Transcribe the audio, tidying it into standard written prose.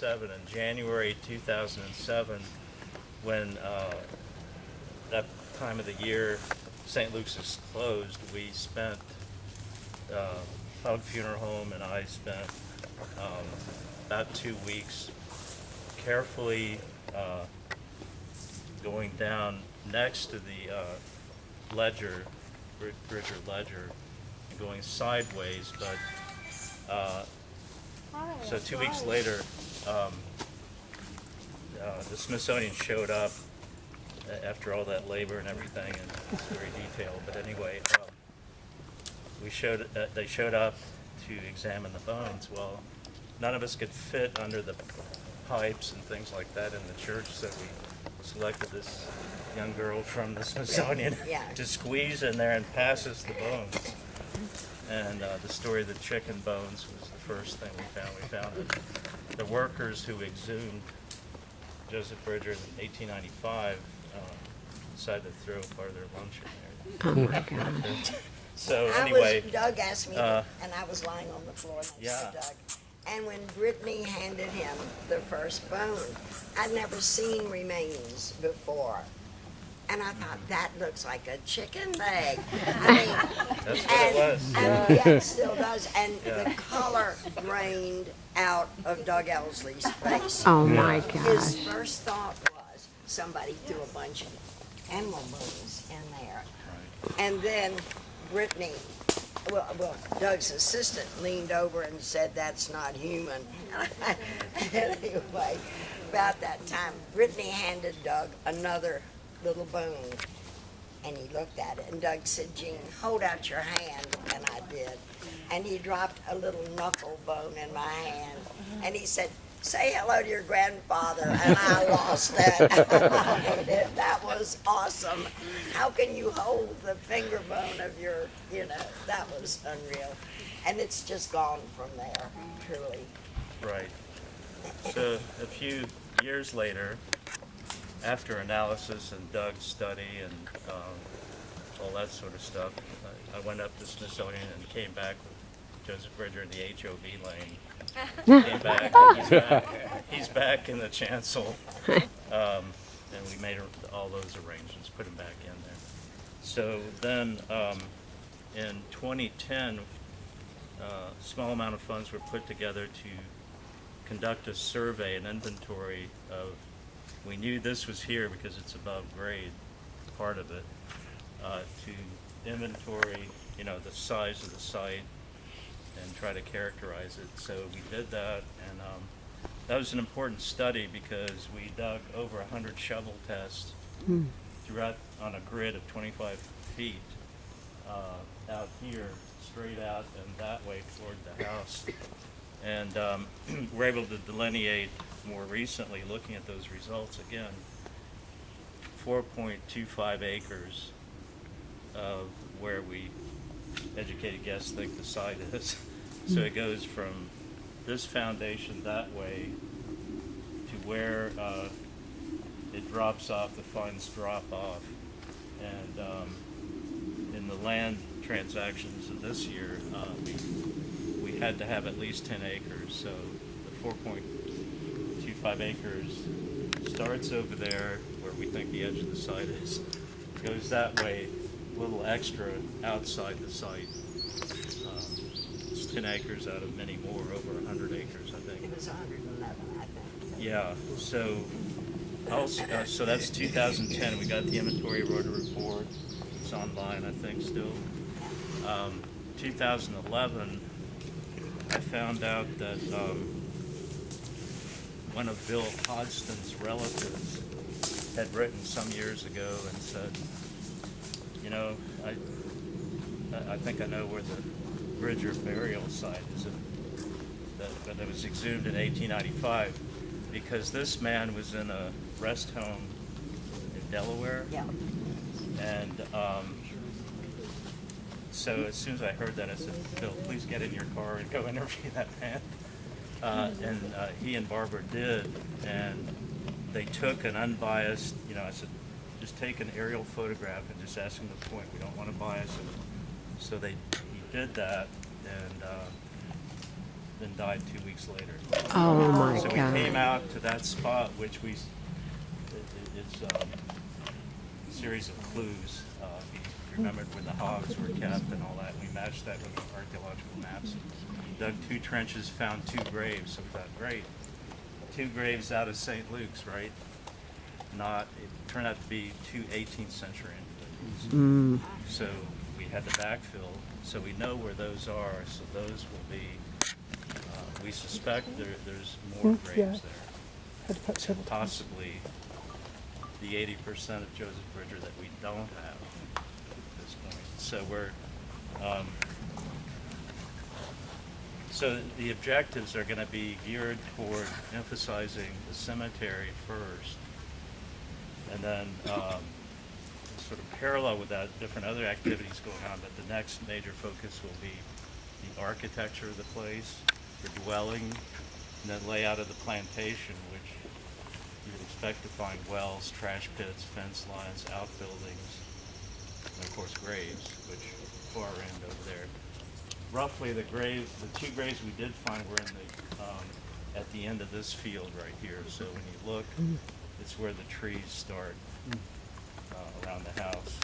In January 2007, when that time of the year St. Luke's is closed, we spent, Pug Funeral Home and I spent about 2 weeks carefully going down next to the ledger, Bridger Ledger, going sideways, but so 2 weeks later, the Smithsonian showed up after all that labor and everything, and it's very detailed. But anyway, they showed up to examine the bones. Well, none of us could fit under the pipes and things like that in the church, so we selected this young girl from the Smithsonian to squeeze in there and pass us the bones. And the story of the chicken bones was the first thing we found. We found that the workers who exhumed Joseph Bridger in 1895 decided to throw part of their lunch in there. Oh my God. So anyway, Doug asked me, and I was lying on the floor next Yeah. to Doug. And when Brittany handed him the first bone, I'd never seen remains before. And I thought, that looks like a chicken leg. I mean, that's what it was. and yeah, it still does. And the color drained out of Doug Elsley's face. Oh my His gosh. first thought was somebody threw a bunch of animal bones in there. And then Brittany, well, Doug's assistant leaned over and said, "That's not human." Anyway, about that time, Brittany handed Doug another little bone, and he looked at it, and Doug said, "Gene, hold out your hand," and I did. And he dropped a little knuckle bone in my hand, and he said, "Say hello to your grandfather," and I lost that. That was awesome. How can you hold the finger bone of your, that was unreal. And it's just gone from there, truly. Right. So a few years later, after analysis and Doug's study and all that sort of stuff, I went up to Smithsonian and came back with Joseph Bridger in the HOV lane. Came back, and he's back in the chancel, and we made all those arrangements, put him back in there. So then, in 2010, a small amount of funds were put together to conduct a survey, an inventory of. We knew this was here because it's above grade, part of it, to inventory, the size of the site and try to characterize it. So we did that, and that was an important study because we dug over 100 shovel tests throughout on a grid of 25 feet out here, straight out and that way toward the house. And we're able to delineate more recently, looking at those results again, 4.25 acres of where we educated guests think the site is. So it goes from this foundation that way to where it drops off, the funds drop off. And in the land transactions of this year, we had to have at least 10 acres. So the 4.25 acres starts over there where we think the edge of the site is, goes that way, a little extra outside the site. It's 10 acres out of many more, over 100 acres, I think. It was 111, I think. Yeah, so also, so that's 2010. We got the inventory, wrote a report. It's online, I think, still. 2011, I found out that one of Bill Hodgson's relatives had written some years ago and said, I think I know where the Bridger burial site is, but it was exhumed in 1895 because this man was in a rest home in Delaware. Yeah. And so as soon as I heard that, I said, "Bill, please get in your car and go interview that man." And he and Barbara did, and they took an unbiased, I said, just take an aerial photograph and just ask him to point. We don't want to bias him. So he did that, and then died 2 weeks later. Oh my So we God. came out to that spot, which it's a series of clues. We remembered where the hogs were kept and all that. We matched that with the archaeological maps. Dug 2 trenches, found 2 graves. So we thought, great, 2 graves out of St. Luke's, right? It turned out to be 2 18th century individuals. So we had to backfill. So we know where those are. So those will be, we suspect there's more graves there. And possibly the 80% of Joseph Bridger that we don't have at this point. So so the objectives are going to be geared toward emphasizing the cemetery first, and then sort of parallel with that, different other activities going on, but the next major focus will be the architecture of the place, the dwelling, and then layout of the plantation, which you would expect to find wells, trash pits, fence lines, outbuildings, and of course graves, which far end over there. Roughly the 2 graves we did find were in at the end of this field right here. So when you look, it's where the trees start around the house.